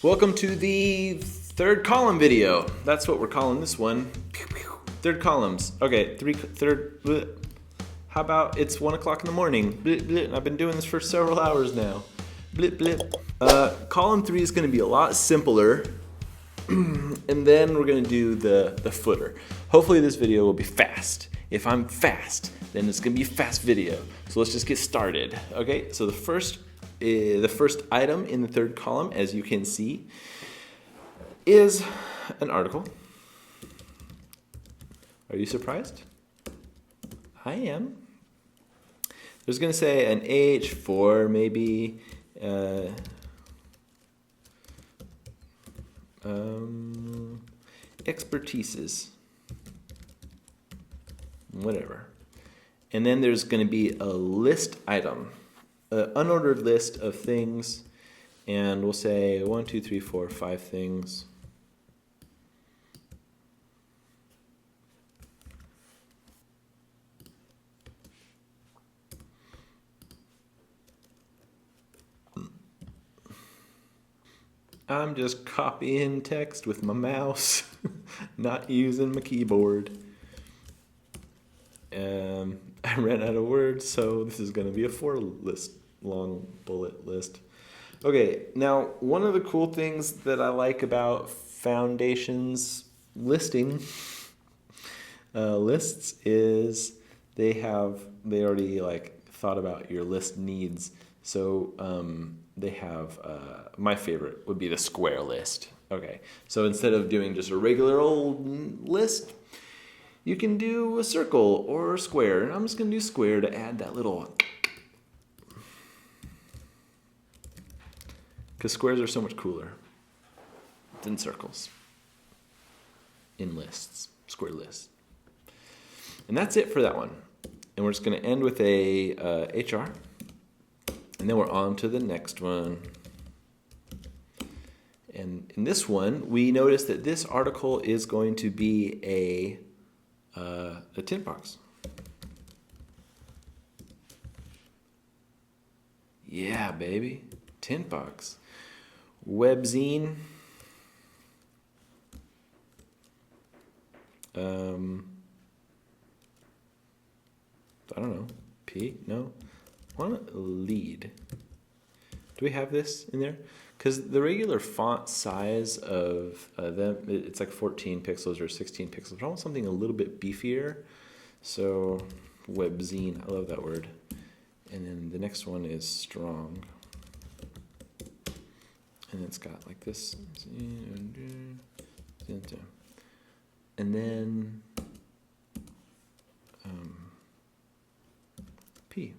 Welcome to the third column video. That's what we're calling this one. Third columns. Okay, how about it's 1 o'clock in the morning? Blip, blip. I've been doing this for several hours now. Blip, blip. Column 3 is going to be a lot simpler. And then we're going to do the footer. Hopefully this video will be fast. If I'm fast, then it's going to be a fast video. So let's just get started. Okay, so the first item in the third column, as you can see, is an article. Are you surprised? I am. There's going to say an age for maybe expertises, whatever. And then there's going to be a list item, an unordered list of things, and we'll say 1, 2, 3, 4, 5 things. I'm just copying text with my mouse, not using my keyboard. I ran out of words, so this is going to be a 4-long bullet list. Okay, now one of the cool things that I like about Foundation's listing lists is they already thought about your list needs. So they have, my favorite would be the square list. Okay, so instead of doing just a regular old list, you can do a circle or a square. And I'm just going to do square to add that little, because squares are so much cooler than circles in lists, square lists. And that's it for that one. And we're just going to end with a HR. And then we're on to the next one. And in this one, we notice that this article is going to be a tint box. Yeah, baby. Tint box. Webzine. I don't know. P? No. Lead. Do we have this in there? Because the regular font size of them, it's like 14 pixels or 16 pixels. I want something a little bit beefier. So webzine, I love that word. And then the next one is strong. And it's got like this. And then P.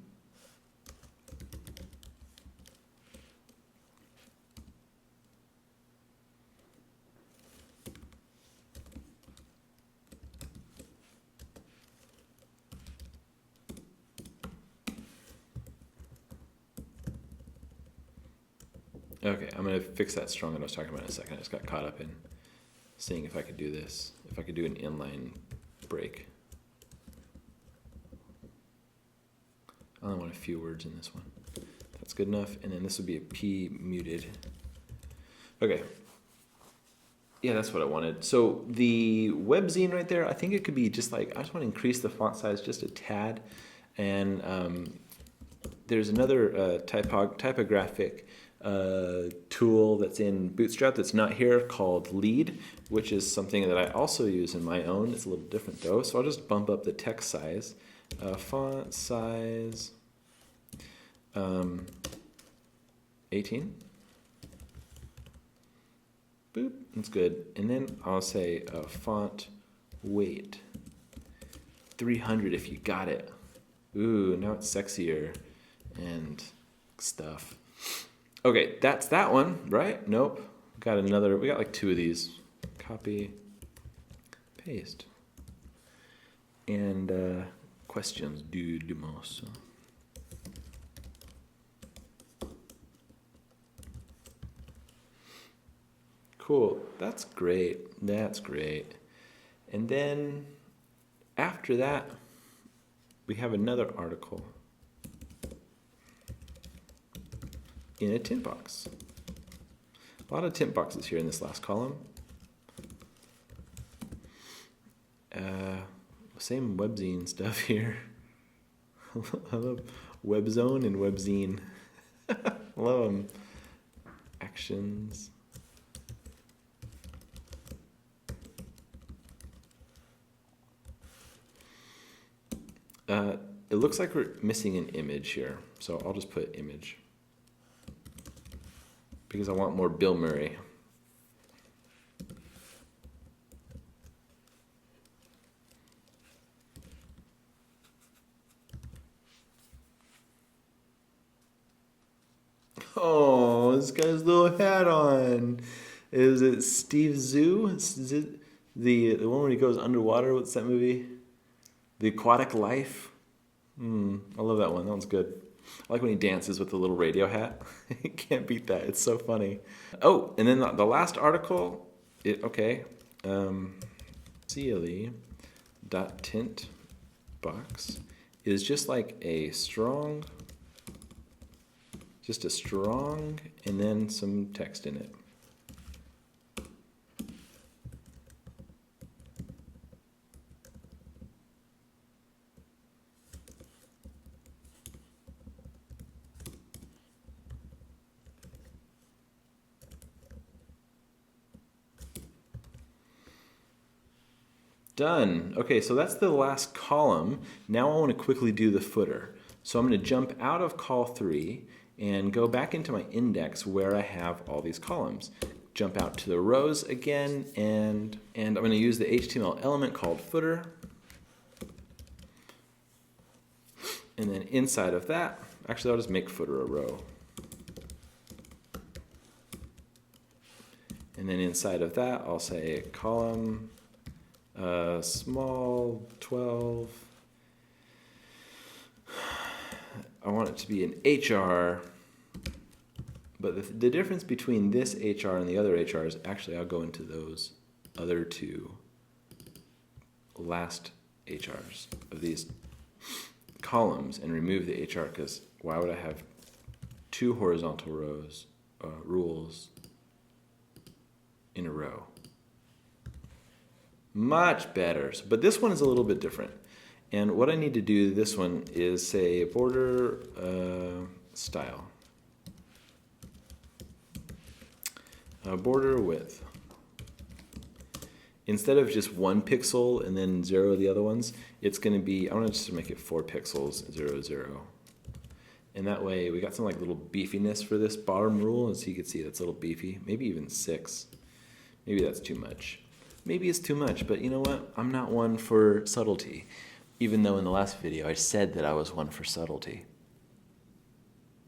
Okay, I'm going to fix that strong that I was talking about in a second. I just got caught up in seeing if I could do this, if I could do an inline break. I only want a few words in this one. That's good enough. And then this would be a P muted. Okay. Yeah, that's what I wanted. So the webzine right there, I think it could be just I just want to increase the font size just a tad. And there's another typographic tool that's in Bootstrap that's not here called Lead, which is something that I also use in my own. It's a little different though, so I'll just bump up the text size. Font size 18. Boop, that's good. And then I'll say font weight 300 if you got it. Ooh, now it's sexier and stuff. Okay, that's that one, right? Nope. We got like 2 of these. Copy, paste. And questions du dimanche. Cool. That's great. That's great. And then after that, we have another article in a tint box. A lot of tint boxes here in this last column. Same webzine stuff here. I love webzone and webzine. I love them. Actions. It looks like we're missing an image here, so I'll just put image because I want more Bill Murray. Oh, this guy's little hat on. Is it Steve Zoo? Is it the one where he goes underwater? What's that movie? The Aquatic Life. I love that one. That one's good. I like when he dances with the little radio hat. You can't beat that. It's so funny. Oh, and then the last article. CLE.tint box is just like a strong. Just a strong and then some text in it. Done. Okay, so that's the last column. Now I want to quickly do the footer. So I'm going to jump out of call 3 and go back into my index where I have all these columns. Jump out to the rows again, and I'm going to use the HTML element called footer. And then inside of that, actually I'll just make footer a row. And then inside of that, I'll say column small 12. I want it to be an HR, but the difference between this HR and the other HRs, actually I'll go into those other two last HRs of these columns and remove the HR, because why would I have two horizontal rows, rules in a row? Much better. But this one is a little bit different. And what I need to do this one is say border style. Border width. Instead of just 1 pixel and then 0 the other ones, it's going to be, I want to just make it 4 pixels, 0, 0. And that way we got some like little beefiness for this bottom rule, as you can see that's a little beefy, maybe even 6. Maybe that's too much. Maybe it's too much, but you know what? I'm not one for subtlety. Even though in the last video I said that I was one for subtlety.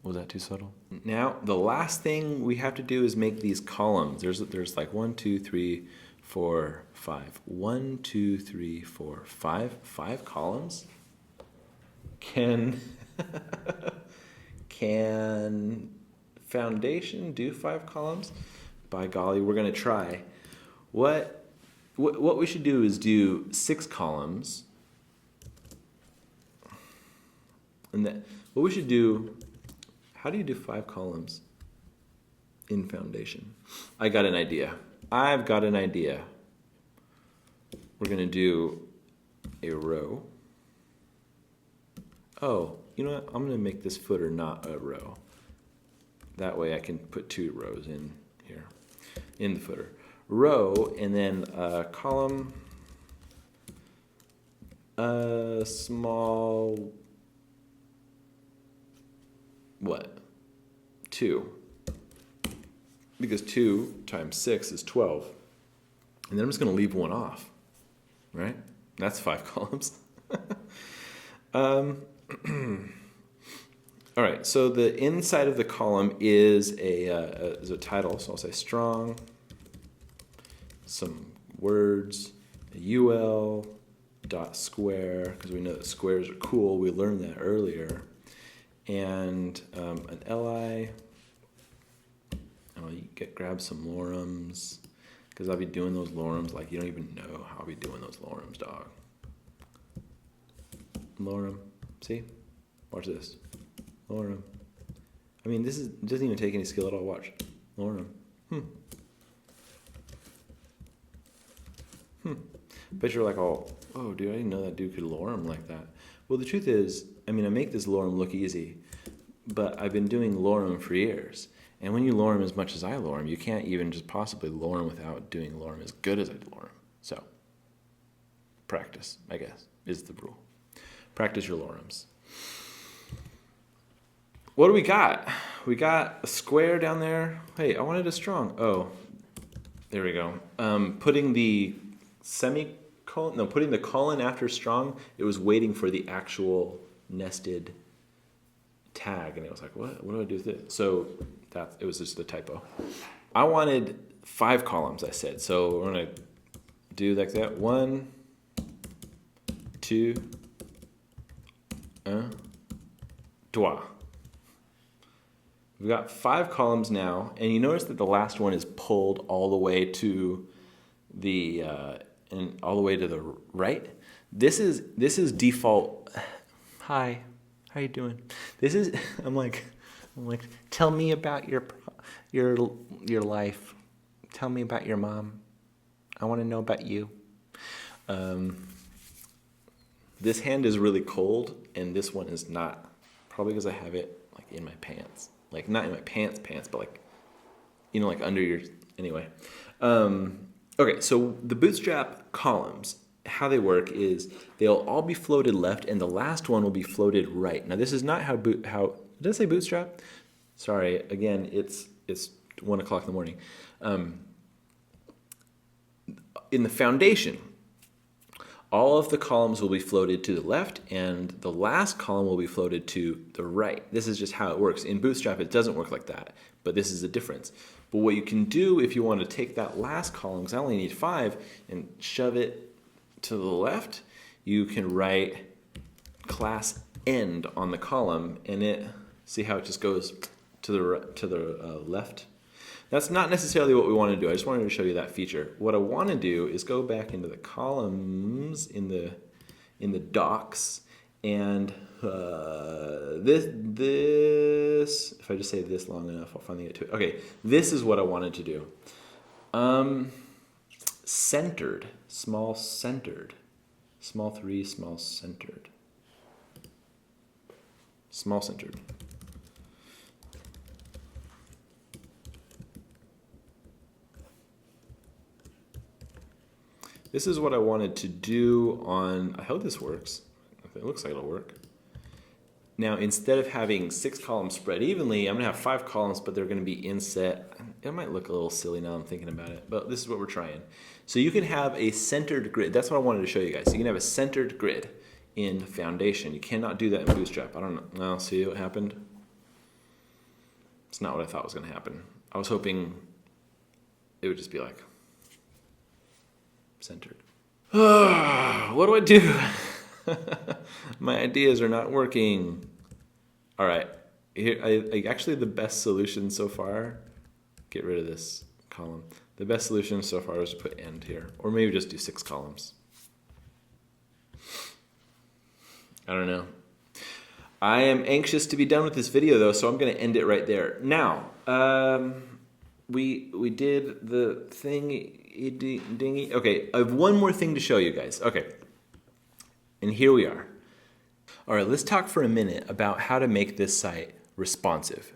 Was that too subtle? Now, the last thing we have to do is make these columns. There's like 1, 2, 3, 4, 5. 1, 2, 3, 4, 5. 5 columns? Can Foundation do 5 columns? By golly, we're gonna try. What we should do is do 6 columns. And that, what we should do, how do you do 5 columns in Foundation? I got an idea. I've got an idea. We're going to do a row. Oh, you know what? I'm going to make this footer not a row. That way I can put 2 rows in here, in the footer. Row, and then column, small, what? 2. Because 2 times 6 is 12. And then I'm just going to leave 1 off, right? That's 5 columns. All right, so the inside of the column is a title, so I'll say strong, some words, a UL, dot square, because we know that squares are cool, we learned that earlier, and an LI, grab some lorems, because I'll be doing those lorems like you don't even know how I'll be doing those lorems, dog. Lorem, see? Watch this. Lorem. I mean, this doesn't even take any skill at all. Watch. Lorem. Bet you're like, oh, dude, I didn't know that dude could lorem like that. Well, the truth is, I mean, I make this lorem look easy, but I've been doing lorem for years. And when you lorem as much as I lorem, you can't even just possibly lorem without doing lorem as good as I lorem. So, practice, I guess, is the rule. Practice your lorems. What do we got? We got a square down there. Hey, I wanted a strong. Oh, there we go. Putting the putting the colon after strong, it was waiting for the actual nested tag, and it was like, what do I do with it? So it was just a typo. I wanted 5 columns, I said. So we're gonna do like that. 1, 2, 3. We've got 5 columns now, and you notice that the last one is pulled all the way to the right. This is default. Hi, how you doing? This is I'm like, tell me about your life. Tell me about your mom. I want to know about you. This hand is really cold, and this one is not. Probably because I have it like in my pants. Like not in my pants, but like, you know, like under your, anyway. Okay, so the bootstrap columns, how they work is they'll all be floated left, and the last one will be floated right. Now this is not how did I say bootstrap? Sorry, again, it's 1 o'clock in the morning. In the foundation, all of the columns will be floated to the left, and the last column will be floated to the right. This is just how it works. In Bootstrap, it doesn't work like that, but this is the difference. But what you can do if you want to take that last column, because I only need 5, and shove it to the left, you can write class end on the column, and see how it just goes to the left? That's not necessarily what we want to do. I just wanted to show you that feature. What I want to do is go back into the columns in the docs, and this, if I just say this long enough, I'll finally get to it. Okay, this is what I wanted to do. Centered, small centered, small 3, small centered, small centered. This is what I wanted to do on, I hope this works. It looks like it'll work. Now, instead of having 6 columns spread evenly, I'm gonna have 5 columns, but they're gonna be inset. It might look a little silly now I'm thinking about it, but this is what we're trying. So you can have a centered grid. That's what I wanted to show you guys. So you can have a centered grid in Foundation. You cannot do that in Bootstrap. I don't know. Well, see what happened? It's not what I thought was gonna happen. I was hoping it would just be like, centered. What do I do? My ideas are not working. All right, here, actually the best solution so far, get rid of this column. The best solution so far is to put end here, or maybe just do 6 columns. I don't know. I am anxious to be done with this video though, so I'm gonna end it right there. Now, we did the thing. Okay, I have one more thing to show you guys. Okay, and here we are. All right, let's talk for a minute about how to make this site responsive.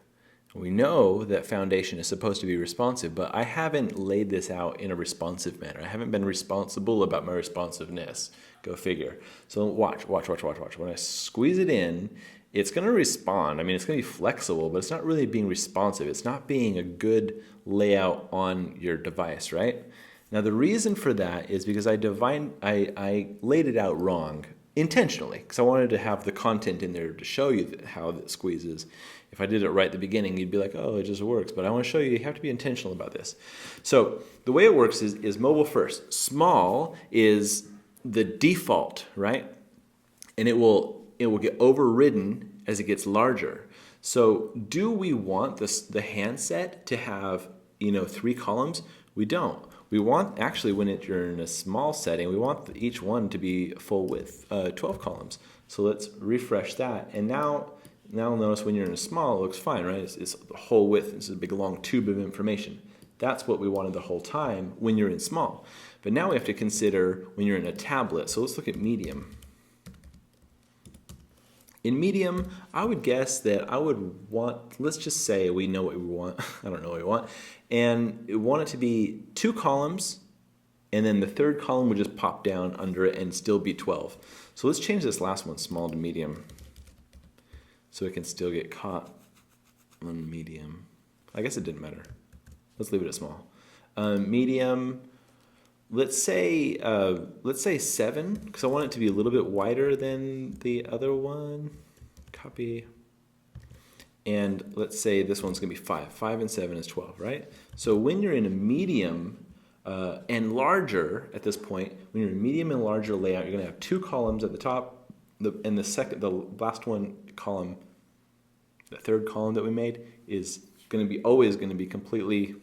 We know that Foundation is supposed to be responsive, but I haven't laid this out in a responsive manner. I haven't been responsible about my responsiveness. Go figure. So watch. When I squeeze it in, it's going to respond. I mean, it's going to be flexible, but it's not really being responsive. It's not being a good layout on your device, right? Now, the reason for that is because I laid it out wrong intentionally, because I wanted to have the content in there to show you how it squeezes. If I did it right at the beginning, you'd be like, oh, it just works. But I want to show you have to be intentional about this. So the way it works is mobile first. Small is the default, right? And it will get overridden as it gets larger. So do we want the handset to have 3 columns? We don't. We want, actually, when you're in a small setting, we want each one to be full width, 12 columns. So let's refresh that. And now notice when you're in a small, it looks fine, right? It's the whole width. It's a big long tube of information. That's what we wanted the whole time when you're in small. But now we have to consider when you're in a tablet. So let's look at medium. In medium, I would guess that I would want, let's just say we know what we want. I don't know what we want. And we want it to be 2 columns, and then the third column would just pop down under it and still be 12. So let's change this last one, small to medium, so it can still get caught on medium. I guess it didn't matter. Let's leave it at small. Medium, let's say 7, because I want it to be a little bit wider than the other one. Copy. And let's say this one's going to be 5. 5 and 7 is 12, right? So when you're in a medium and larger at this point, when you're in a medium and larger layout, you're going to have 2 columns at the top, and the last one column, the third column that we made, is going to be always going to be completely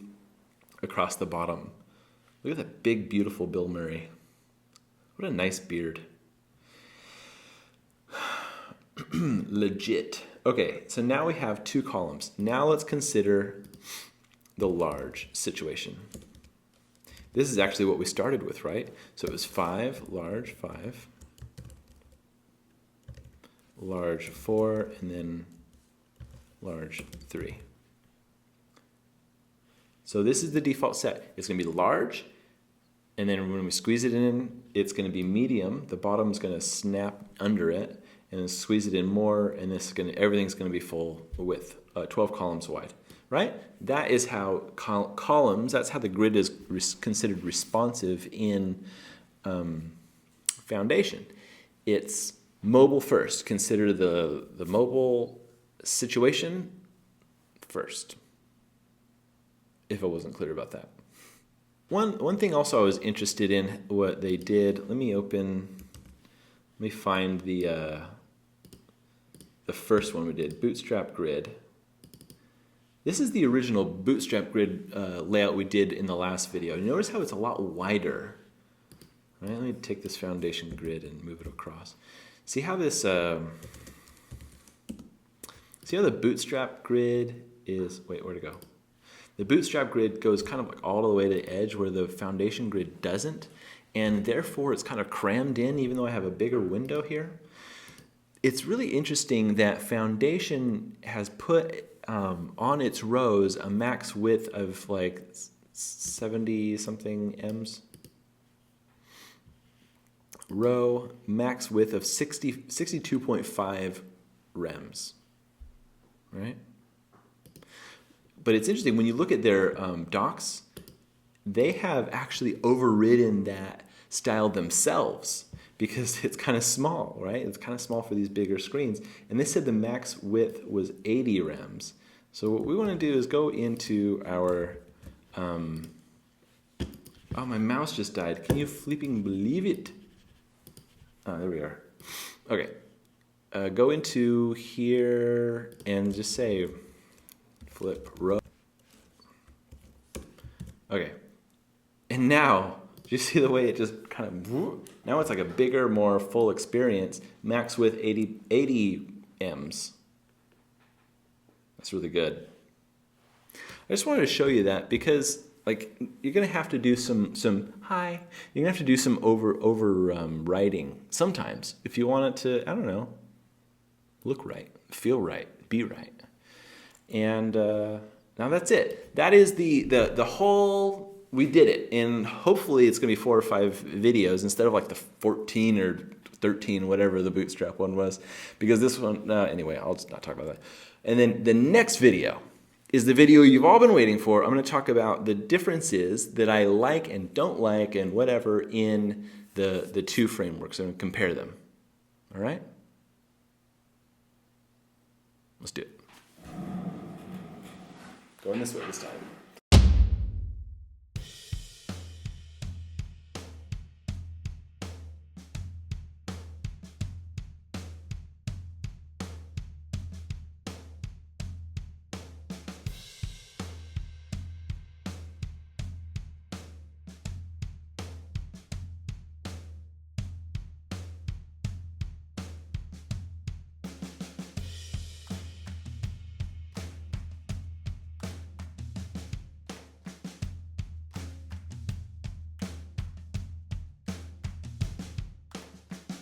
across the bottom. Look at that big, beautiful Bill Murray. What a nice beard. Legit. Okay, so now we have 2 columns. Now let's consider the large situation. This is actually what we started with, right? So it was 5, large 5, large 4, and then large 3. So this is the default set. It's going to be large, and then when we squeeze it in, it's going to be medium. The bottom's going to snap under it, and then squeeze it in more, and everything's going to be full width, 12 columns wide, right? That is how columns, that's how the grid is considered responsive in Foundation. It's mobile first. Consider the mobile situation first, if I wasn't clear about that. One thing also I was interested in what they did. Let me find the first one we did, Bootstrap Grid. This is the original Bootstrap Grid layout we did in the last video. You notice how it's a lot wider. Right? Let me take this Foundation Grid and move it across. See how this? See how the Bootstrap Grid is? Wait, where'd it go? The Bootstrap Grid goes kind of like all the way to the edge where the Foundation Grid doesn't, and therefore it's kind of crammed in even though I have a bigger window here. It's really interesting that Foundation has put on its rows a max width of like 70 something ems. Row max width of 62.5 rems, right? But it's interesting, when you look at their docs, they have actually overridden that style themselves because it's kind of small, right? It's kind of small for these bigger screens. And they said the max width was 80 rems. So what we want to do is go into our, oh, my mouse just died. Can you flipping believe it? Oh, there we are. Okay. Go into here and just say, flip row. Okay. And now, do you see the way it just kind of, now it's like a bigger, more full experience. Max width 80 ems. That's really good. I just wanted to show you that because like you're gonna have to do some you're gonna have to do some writing sometimes if you want it to, I don't know, look right, feel right, be right. And now that's it. That is the whole, we did it. And hopefully it's going to be 4 or 5 videos instead of like the 14 or 13, whatever the Bootstrap one was. Because this one, anyway, I'll just not talk about that. And then the next video is the video you've all been waiting for. I'm going to talk about the differences that I like and don't like and whatever in the 2 frameworks and compare them. All right? Let's do it. Going this way this time.